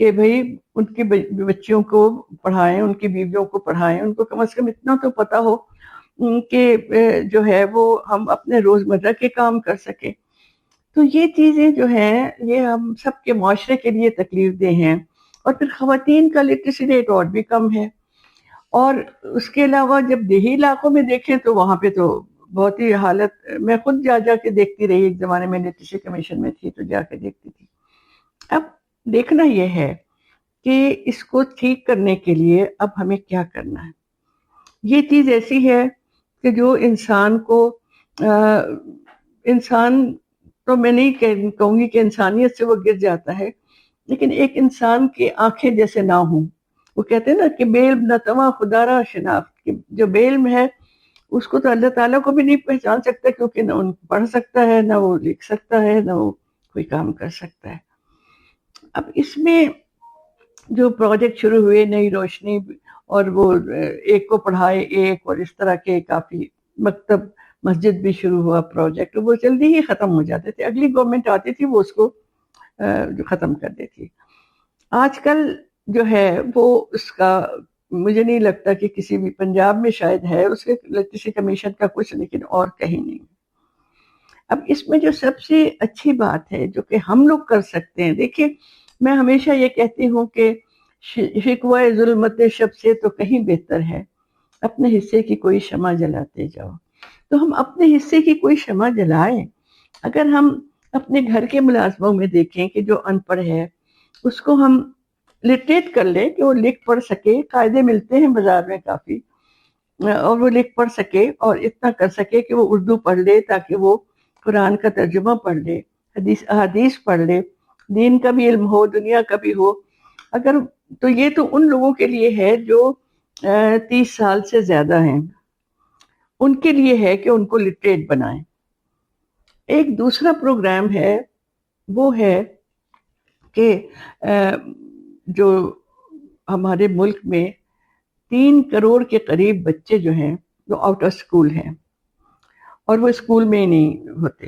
کہ بھئی ان کے بچیوں کو پڑھائیں، ان کی بیویوں کو پڑھائیں، ان کو کم از کم اتنا تو پتا ہو کہ جو ہے وہ ہم اپنے روزمرہ کے کام کر سکیں. تو یہ چیزیں جو ہیں یہ ہم سب کے معاشرے کے لیے تکلیف دہ ہیں. اور پھر خواتین کا لٹریسی ریٹ اور بھی کم ہے. اور اس کے علاوہ جب دیہی علاقوں میں دیکھیں تو وہاں پہ تو بہت ہی حالت، میں خود جا کے دیکھتی رہی، ایک زمانے میں لٹریسی کمیشن میں تھی تو جا کے دیکھتی تھی. اب دیکھنا یہ ہے کہ اس کو ٹھیک کرنے کے لیے اب ہمیں کیا کرنا ہے. یہ چیز ایسی ہے کہ جو انسان کو انسان تو میں نہیں کہوں گی کہ انسانیت سے وہ گر جاتا ہے، لیکن ایک انسان کی آنکھیں جیسے نہ ہوں. وہ کہتے ہیں نا کہ بے علم نہ تواں خدا را شناخت، کہ جو بے علم ہے اس کو تو اللہ تعالیٰ کو بھی نہیں پہچان سکتا، کیونکہ نہ ان پڑھ سکتا ہے، نہ وہ لکھ سکتا ہے، نہ وہ کوئی کام کر سکتا ہے. اب اس میں جو پروجیکٹ شروع ہوئے نئی روشنی، اور وہ ایک کو پڑھائے ایک، اور اس طرح کے کافی مکتب مسجد بھی شروع ہوا پروجیکٹ، وہ جلدی ہی ختم ہو جاتے تھے. اگلی گورنمنٹ آتی تھی وہ اس کو جو ختم کر دیتی. آج کل جو ہے وہ اس کا مجھے نہیں لگتا کہ کسی بھی، پنجاب میں شاید ہے اس کے لٹریسی کمیشن کا کچھ، لیکن اور کہیں نہیں. اب اس میں جو سب سے اچھی بات ہے جو کہ ہم لوگ کر سکتے ہیں، دیکھیں میں ہمیشہ یہ کہتی ہوں کہ شکوہ ظلمت شب سے تو کہیں بہتر ہے اپنے حصے کی کوئی شمع جلاتے جاؤ. تو ہم اپنے حصے کی کوئی شمع جلائیں. اگر ہم اپنے گھر کے ملازموں میں دیکھیں کہ جو ان پڑھ ہے اس کو ہم لٹریٹ کر لیں کہ وہ لکھ پڑھ سکے، قاعدے ملتے ہیں بازار میں کافی، اور وہ لکھ پڑھ سکے اور اتنا کر سکے کہ وہ اردو پڑھ لے، تاکہ وہ قرآن کا ترجمہ پڑھ لے، حدیث پڑھ لے، دین کا بھی علم ہو، دنیا کا بھی ہو. اگر تو یہ تو ان لوگوں کے لیے ہے جو 30 سال سے زیادہ ہیں، ان کے لیے ہے کہ ان کو لٹریٹ بنائیں. ایک دوسرا پروگرام ہے، وہ ہے کہ جو ہمارے ملک میں 3 کروڑ کے قریب بچے جو ہیں جو آؤٹ آف اسکول ہیں، اور وہ اسکول میں ہی نہیں ہوتے.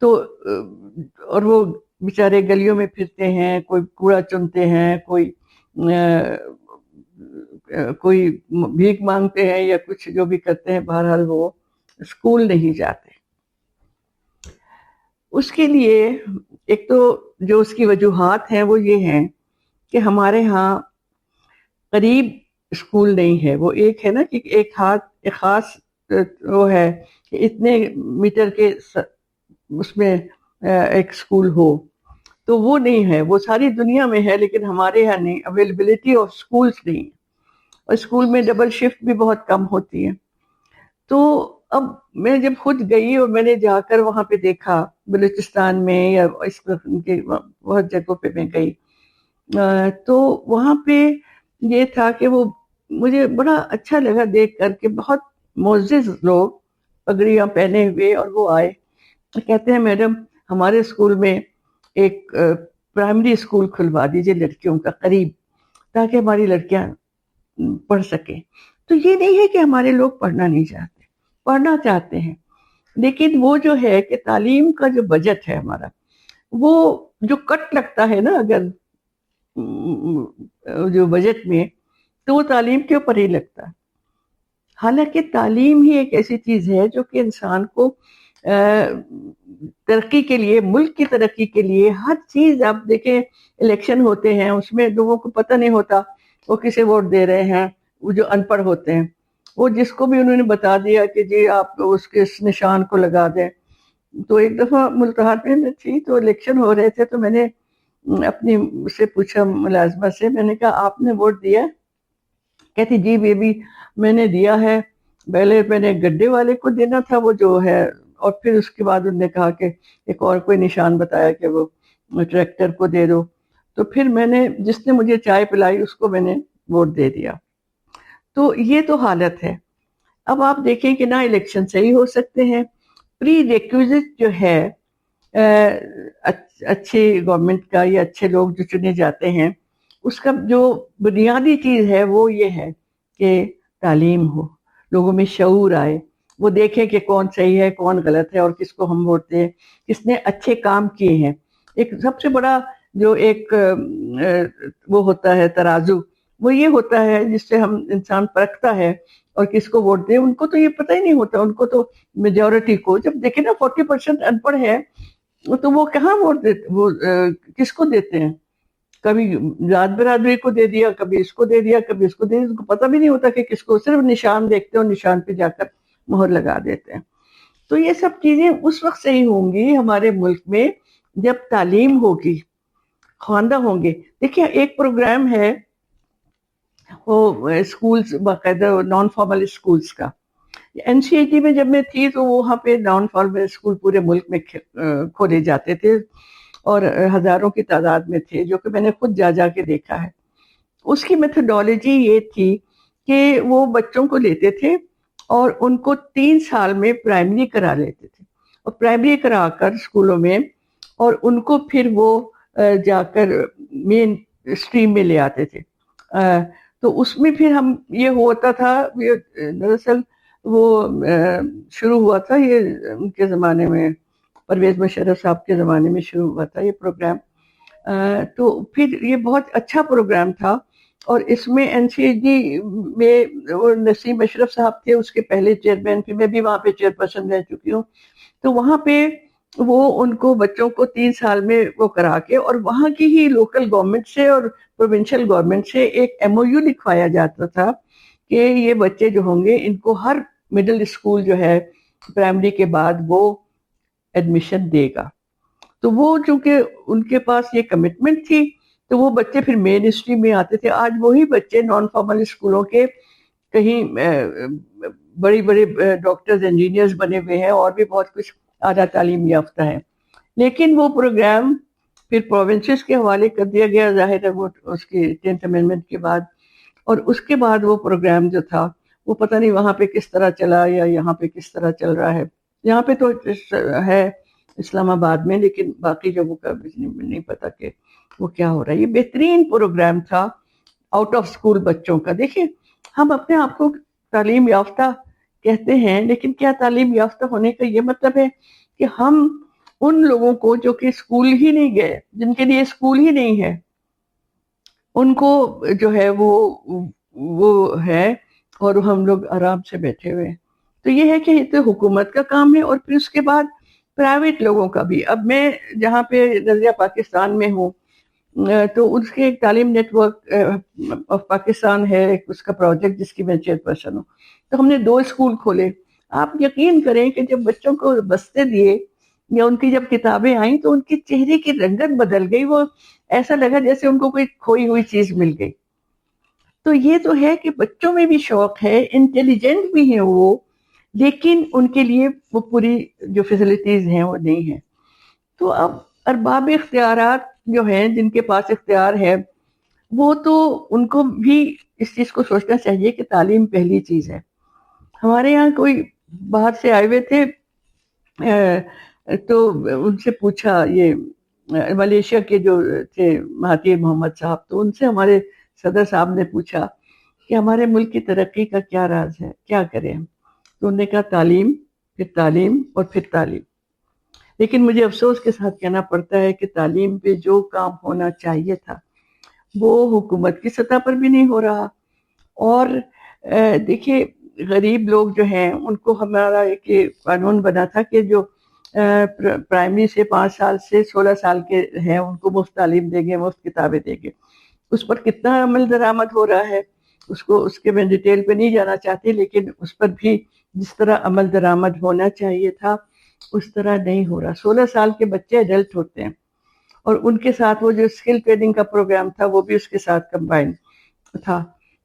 تو اور وہ بیچارے گلیوں میں پھرتے ہیں، کوئی کوڑا چنتے ہیں، کوئی بھیک مانگتے ہیں یا کچھ جو بھی کرتے ہیں، بہرحال وہ اسکول نہیں جاتے. اس کے لیے ایک تو جو اس کی وجوہات ہیں وہ یہ ہیں کہ ہمارے ہاں قریب اسکول نہیں ہے. وہ ایک ہے نا کہ ایک خاص وہ ہے کہ اتنے میٹر کے اس میں ایک اسکول ہو، تو وہ نہیں ہے. وہ ساری دنیا میں ہے لیکن ہمارے یہاں نہیں. اویلیبلٹی آف اسکولس نہیں، اور اسکول میں ڈبل شفٹ بھی بہت کم ہوتی ہے. تو اب میں جب خود گئی اور میں نے جا کر وہاں پہ دیکھا بلوچستان میں یا اس قسم کے بہت جگہوں پہ میں گئی، تو وہاں پہ یہ تھا کہ وہ مجھے بڑا اچھا لگا دیکھ کر کہ بہت معزز لوگ پگڑیاں پہنے ہوئے، اور وہ آئے کہتے ہیں میڈم ہمارے اسکول میں ایک پرائمری اسکول کھلوا دیجیے لڑکیوں کا قریب، تاکہ ہماری لڑکیاں پڑھ سکیں. تو یہ نہیں ہے کہ ہمارے لوگ پڑھنا نہیں چاہتے، پڑھنا چاہتے ہیں، لیکن وہ جو ہے کہ تعلیم کا جو بجٹ ہے ہمارا، وہ جو کٹ لگتا ہے نا اگر جو بجٹ میں، تو وہ تعلیم کے اوپر ہی لگتا ہے. حالانکہ تعلیم ہی ایک ایسی چیز ہے جو کہ انسان کو ترقی کے لیے، ملک کی ترقی کے لیے ہر چیز. آپ دیکھیں الیکشن ہوتے ہیں، اس میں لوگوں کو پتہ نہیں ہوتا وہ کسے ووٹ دے رہے ہیں. وہ جو ان پڑھ ہوتے ہیں، وہ جس کو بھی انہوں نے بتا دیا کہ جی آپ اس کے اس نشان کو لگا دیں. تو ایک دفعہ ملتان میں تھی تو الیکشن ہو رہے تھے، تو میں نے اپنی سے پوچھا ملازمہ سے، میں نے کہا آپ نے ووٹ دیا؟ کہتی جی بیبی میں نے دیا ہے. پہلے میں نے گڈے والے کو دینا تھا وہ جو ہے، اور پھر اس کے بعد انہوں نے کہا کہ ایک اور کوئی نشان بتایا کہ وہ ٹریکٹر کو دے دو. تو پھر میں نے جس نے مجھے چائے پلائی اس کو میں نے ووٹ دے دیا. تو یہ تو حالت ہے. اب آپ دیکھیں کہ نہ الیکشن صحیح ہو سکتے ہیں. پری ریکویزٹ جو ہے اچھے گورنمنٹ کا یا اچھے لوگ جو چنے جاتے ہیں، اس کا جو بنیادی چیز ہے وہ یہ ہے کہ تعلیم ہو، لوگوں میں شعور آئے، وہ دیکھیں کہ کون صحیح ہے کون غلط ہے اور کس کو ہم ووٹ دیں، کس نے اچھے کام کیے ہیں. ایک سب سے بڑا جو ایک وہ ہوتا ہے ترازو، وہ یہ ہوتا ہے جس سے ہم انسان پرکھتا ہے اور کس کو ووٹ دے. ان کو تو یہ پتہ ہی نہیں ہوتا. ان کو تو میجورٹی کو جب دیکھیں نا 40% ان پڑھ ہے تو وہ کہاں ووٹ دیتے، وہ کس کو دیتے ہیں؟ کبھی ذات برادری کو دے دیا، کبھی اس کو دے دیا، کبھی اس کو دے دیا. ان کو پتہ بھی نہیں ہوتا کہ کس کو، صرف نشان دیکھتے ہیں اور نشان پہ جا کر مہر لگا دیتے ہیں. تو یہ سب چیزیں اس وقت صحیح ہوں گی ہمارے ملک میں جب تعلیم ہوگی، خواندہ ہوں گے. دیکھیے ایک پروگرام ہے وہ اسکولز، باقاعدہ نان فارمل اسکولز کا. این سی آئی ٹی میں جب میں تھی تو وہاں پہ نان فارمل اسکول پورے ملک میں کھولے جاتے تھے اور ہزاروں کی تعداد میں تھے، جو کہ میں نے خود جا جا کے دیکھا ہے. اس کی میتھڈالوجی یہ تھی کہ وہ بچوں کو لیتے تھے اور ان کو 3 سال میں پرائمری کرا لیتے تھے، اور پرائمری کرا کر اسکولوں میں، اور ان کو پھر وہ جا کر مین اسٹریم میں لے آتے تھے. تو اس میں پھر ہم یہ ہوتا تھا، دراصل وہ شروع ہوا تھا یہ ان کے زمانے میں، پرویز مشرف صاحب کے زمانے میں شروع ہوا تھا یہ پروگرام. تو پھر یہ بہت اچھا پروگرام تھا. اور اس میں این سی ایچ ڈی میں وہ نسیم اشرف صاحب تھے اس کے پہلے چیئرمین، پھر میں بھی وہاں پہ چیئرپرسن رہ چکی ہوں. تو وہاں پہ وہ ان کو بچوں کو 3 سال میں وہ کرا کے، اور وہاں کی ہی لوکل گورنمنٹ سے اور پروونشل گورنمنٹ سے ایک ایم او یو لکھوایا جاتا تھا کہ یہ بچے جو ہوں گے ان کو ہر مڈل اسکول جو ہے پرائمری کے بعد وہ ایڈمیشن دے گا. تو وہ چونکہ ان کے پاس یہ کمٹمنٹ تھی تو وہ بچے پھر مین اسٹریم میں آتے تھے. آج وہی بچے نان فارمل اسکولوں کے کہیں بڑی بڑی ڈاکٹرز انجینئرز بنے ہوئے ہیں اور بھی بہت کچھ اعلیٰ تعلیم یافتہ ہیں. لیکن وہ پروگرام پھر پروونسز کے حوالے کر دیا گیا، ظاہر ہے وہ اس کی 10th امینڈمنٹ کے بعد. اور اس کے بعد وہ پروگرام جو تھا وہ پتہ نہیں وہاں پہ کس طرح چلا یا یہاں پہ کس طرح چل رہا ہے. یہاں پہ تو ہے اسلام آباد میں، لیکن باقی جگہوں کا نہیں پتا کہ وہ کیا ہو رہا ہے. یہ بہترین پروگرام تھا آؤٹ آف اسکول بچوں کا. دیکھیں ہم اپنے آپ کو تعلیم یافتہ کہتے ہیں، لیکن کیا تعلیم یافتہ ہونے کا یہ مطلب ہے کہ ہم ان لوگوں کو جو کہ اسکول ہی نہیں گئے، جن کے لیے اسکول ہی نہیں ہے، ان کو جو ہے وہ ہے اور ہم لوگ آرام سے بیٹھے ہوئے ہیں. تو یہ ہے کہ یہ تو حکومت کا کام ہے، اور پھر اس کے بعد پرائیویٹ لوگوں کا بھی. اب میں جہاں پہ نظریہ پاکستان میں ہوں تو اس کے ایک تعلیم نیٹ ورک آف پاکستان ہے، ایک اس کا پروجیکٹ جس کی میں چیئرپرسن ہوں. تو ہم نے 2 اسکول کھولے. آپ یقین کریں کہ جب بچوں کو بستے دیے یا ان کی جب کتابیں آئیں تو ان کے چہرے کی رنگت بدل گئی. وہ ایسا لگا جیسے ان کو کوئی کھوئی ہوئی چیز مل گئی. تو یہ تو ہے کہ بچوں میں بھی شوق ہے، انٹیلیجنٹ بھی ہیں وہ، لیکن ان کے لیے وہ پوری جو فیسلٹیز ہیں وہ نہیں ہیں. تو اب ارباب اختیارات جو ہیں، جن کے پاس اختیار ہے، وہ تو ان کو بھی اس چیز کو سوچنا چاہیے کہ تعلیم پہلی چیز ہے. ہمارے یہاں کوئی باہر سے آئے ہوئے تھے تو ان سے پوچھا، یہ ملیشیا کے جو تھے مہاتیر محمد صاحب، تو ان سے ہمارے صدر صاحب نے پوچھا کہ ہمارے ملک کی ترقی کا کیا راز ہے، کیا کریں ہم؟ تو انہوں نے کہا تعلیم، پھر تعلیم اور پھر تعلیم. لیکن مجھے افسوس کے ساتھ کہنا پڑتا ہے کہ تعلیم پہ جو کام ہونا چاہیے تھا وہ حکومت کی سطح پر بھی نہیں ہو رہا. اور دیکھیے غریب لوگ جو ہیں ان کو ہمارا ایک قانون بنا تھا کہ جو پرائمری سے 5 سال سے 16 سال کے ہیں ان کو مفت تعلیم دیں گے، مفت کتابیں دیں گے. اس پر کتنا عمل درآمد ہو رہا ہے اس کے میں ڈیٹیل پہ نہیں جانا چاہتی، لیکن اس پر بھی جس طرح عمل درآمد ہونا چاہیے تھا اس طرح نہیں ہو رہا. 16 سال کے بچے ایڈلٹ ہوتے ہیں، اور ان کے ساتھ وہ جو اسکل ٹریننگ کا پروگرام تھا وہ بھی اس کے ساتھ کمبائن تھا.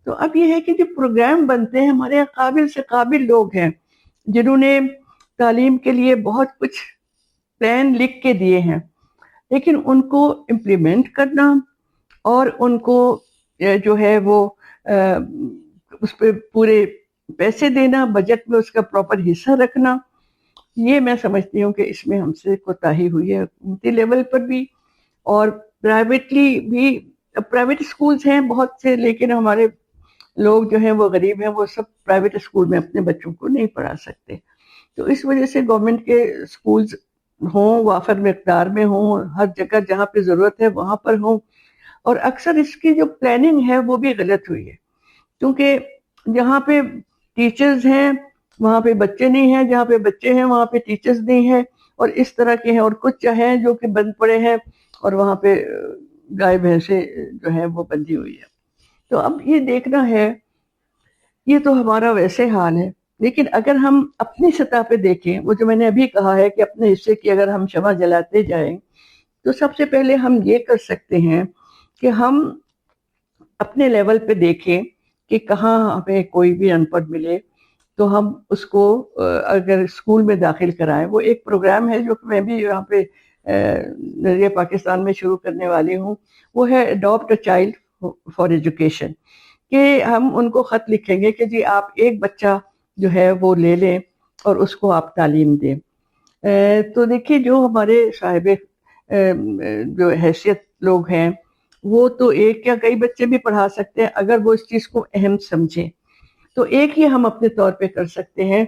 تو اب یہ ہے کہ جو پروگرام بنتے ہیں، ہمارے قابل سے قابل لوگ ہیں جنہوں نے تعلیم کے لیے بہت کچھ پلان لکھ کے دیے ہیں، لیکن ان کو امپلیمنٹ کرنا اور ان کو جو ہے وہ اس پہ پورے پیسے دینا، بجٹ میں اس کا پراپر حصہ رکھنا، یہ میں سمجھتی ہوں کہ اس میں ہم سے کوتاہی ہوئی ہے حکومتی لیول پر بھی اور پرائیویٹلی بھی. پرائیویٹ اسکولز ہیں بہت سے، لیکن ہمارے لوگ جو ہیں وہ غریب ہیں، وہ سب پرائیویٹ اسکول میں اپنے بچوں کو نہیں پڑھا سکتے. تو اس وجہ سے گورنمنٹ کے اسکولز ہوں، وافر مقدار میں ہوں، ہر جگہ جہاں پہ ضرورت ہے وہاں پر ہوں. اور اکثر اس کی جو پلاننگ ہے وہ بھی غلط ہوئی ہے، کیونکہ جہاں پہ ٹیچرز ہیں وہاں پہ بچے نہیں ہیں، جہاں پہ بچے ہیں وہاں پہ ٹیچرز نہیں ہیں، اور اس طرح کے ہیں. اور کچھ ہیں جو کہ بند پڑے ہیں اور وہاں پہ گائے بھینسیں جو ہیں وہ بندھی ہوئی ہے. تو اب یہ دیکھنا ہے، یہ تو ہمارا ویسے حال ہے. لیکن اگر ہم اپنی سطح پہ دیکھیں، وہ جو میں نے ابھی کہا ہے کہ اپنے حصے کی اگر ہم شمع جلاتے جائیں، تو سب سے پہلے ہم یہ کر سکتے ہیں کہ ہم اپنے لیول پہ دیکھیں کہ کہاں ہمیں کوئی بھی ان پڑھ ملے تو ہم اس کو اگر اسکول میں داخل کرائیں. وہ ایک پروگرام ہے جو کہ میں بھی یہاں پہ نظریہ پاکستان میں شروع کرنے والی ہوں، وہ ہے adopt a child for education, کہ ہم ان کو خط لکھیں گے کہ جی آپ ایک بچہ جو ہے وہ لے لیں اور اس کو آپ تعلیم دیں. تو دیکھیے جو ہمارے صاحب جو حیثیت لوگ ہیں وہ تو ایک یا کئی بچے بھی پڑھا سکتے ہیں اگر وہ اس چیز کو اہم سمجھیں. تو ایک ہی ہم اپنے طور پہ کر سکتے ہیں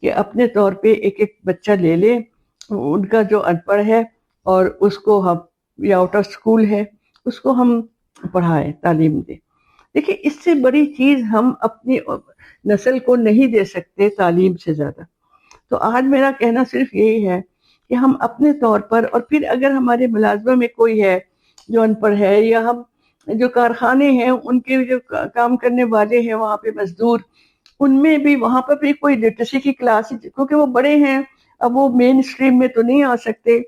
کہ اپنے طور پہ ایک ایک بچہ لے لیں ان کا جو ان پڑھ ہے، اور اس کو ہم یا آؤٹ آف اسکول ہے اس کو ہم پڑھائیں، تعلیم دیں. دیکھیے اس سے بڑی چیز ہم اپنی نسل کو نہیں دے سکتے تعلیم سے زیادہ. تو آج میرا کہنا صرف یہی ہے کہ ہم اپنے طور پر، اور پھر اگر ہمارے ملازمہ میں کوئی ہے جو ان پڑھ ہے، یا ہم جو کارخانے ہیں ان کے جو کام کرنے والے ہیں وہاں پہ مزدور، ان میں بھی وہاں پر بھی کوئی لٹریسی کی کلاس، کیونکہ وہ بڑے ہیں اب وہ مین اسٹریم میں تو نہیں آ سکتے،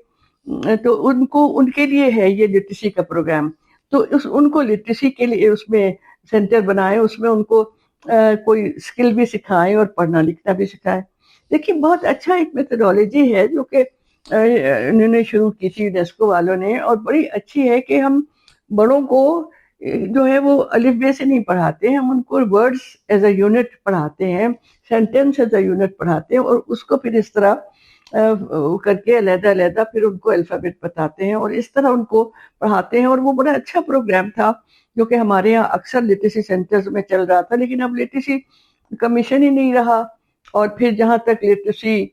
تو ان کے لیے ہے یہ لٹریسی کا پروگرام. تو ان کو لٹریسی کے لیے اس میں سینٹر بنائے، اس میں ان کو کوئی اسکل بھی سکھائیں اور پڑھنا لکھنا بھی سکھائیں. دیکھیے بہت اچھا ایک میتھڈالوجی ہے جو کہ انہوں نے شروع کی تھی یونیسکو والوں نے، اور بڑی اچھی ہے کہ ہم بڑوں کو جو ہے وہ الف بے سے نہیں پڑھاتے ہیں، ہم ان کو ورڈز ایز اے یونٹ پڑھاتے ہیں، سینٹینس ایز اے یونٹ پڑھاتے ہیں، اور اس کو پھر اس طرح کر کے علیحدہ علیحدہ پھر ان کو الفابیٹ بتاتے ہیں اور اس طرح ان کو پڑھاتے ہیں. اور وہ بڑا اچھا پروگرام تھا جو کہ ہمارے یہاں اکثر لٹریسی سینٹرز میں چل رہا تھا، لیکن اب لٹریسی کمیشن ہی نہیں رہا. اور پھر جہاں تک لٹریسی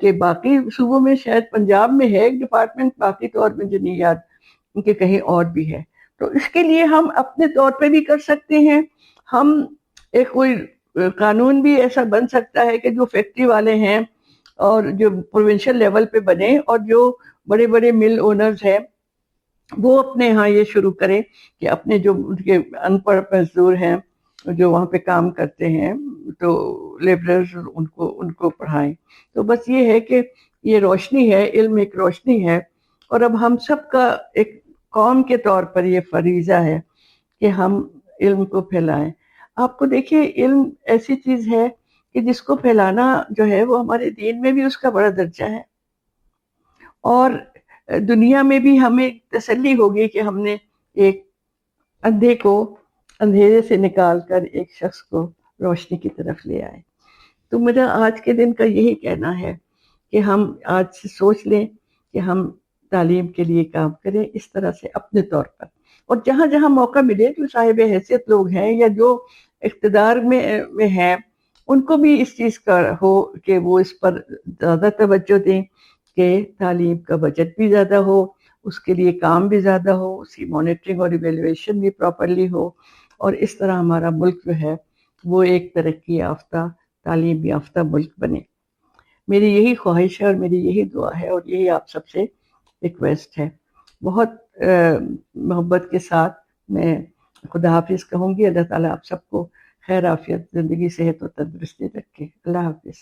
کے باقی صوبوں میں، شاید پنجاب میں ہے ایک ڈپارٹمنٹ، باقی طور مجھے نہیں یاد کہ کہیں اور بھی ہے. تو اس کے لیے ہم اپنے طور پہ بھی کر سکتے ہیں. ہم ایک کوئی قانون بھی ایسا بن سکتا ہے کہ جو فیکٹری والے ہیں اور جو پروونشل لیول پہ بنے، اور جو بڑے بڑے مل اونرز ہیں وہ اپنے ہاں یہ شروع کریں کہ اپنے جو ان کے ان پڑھ مزدور ہیں جو وہاں پہ کام کرتے ہیں، تو لیبررز ان کو پڑھائیں. تو بس یہ ہے کہ یہ روشنی ہے، علم ایک روشنی ہے، اور اب ہم سب کا ایک قوم کے طور پر یہ فریضہ ہے کہ ہم علم کو پھیلائیں. آپ کو دیکھیے علم ایسی چیز ہے کہ جس کو پھیلانا جو ہے وہ ہمارے دین میں بھی اس کا بڑا درجہ ہے، اور دنیا میں بھی ہمیں تسلی ہوگی کہ ہم نے ایک اندھے کو اندھیرے سے نکال کر ایک شخص کو روشنی کی طرف لے آئے. تو میرا آج کے دن کا یہی کہنا ہے کہ ہم آج سے سوچ لیں کہ ہم تعلیم کے لیے کام کریں اس طرح سے اپنے طور پر، اور جہاں جہاں موقع ملے جو صاحب حیثیت لوگ ہیں یا جو اقتدار میں ہیں ان کو بھی اس چیز کا ہو کہ وہ اس پر زیادہ توجہ دیں کہ تعلیم کا بجٹ بھی زیادہ ہو، اس کے لیے کام بھی زیادہ ہو، اس کی مانیٹرنگ اور ایویلویشن بھی پراپرلی ہو، اور اس طرح ہمارا ملک جو ہے وہ ایک ترقی یافتہ تعلیم یافتہ ملک بنے. میری یہی خواہش ہے اور میری یہی دعا ہے اور یہی آپ سب سے ریکویسٹ ہے. بہت محبت کے ساتھ میں خدا حافظ کہوں گی. اللہ تعالیٰ آپ سب کو خیر عافیت، زندگی، صحت و تندرستی رکھے. اللہ حافظ.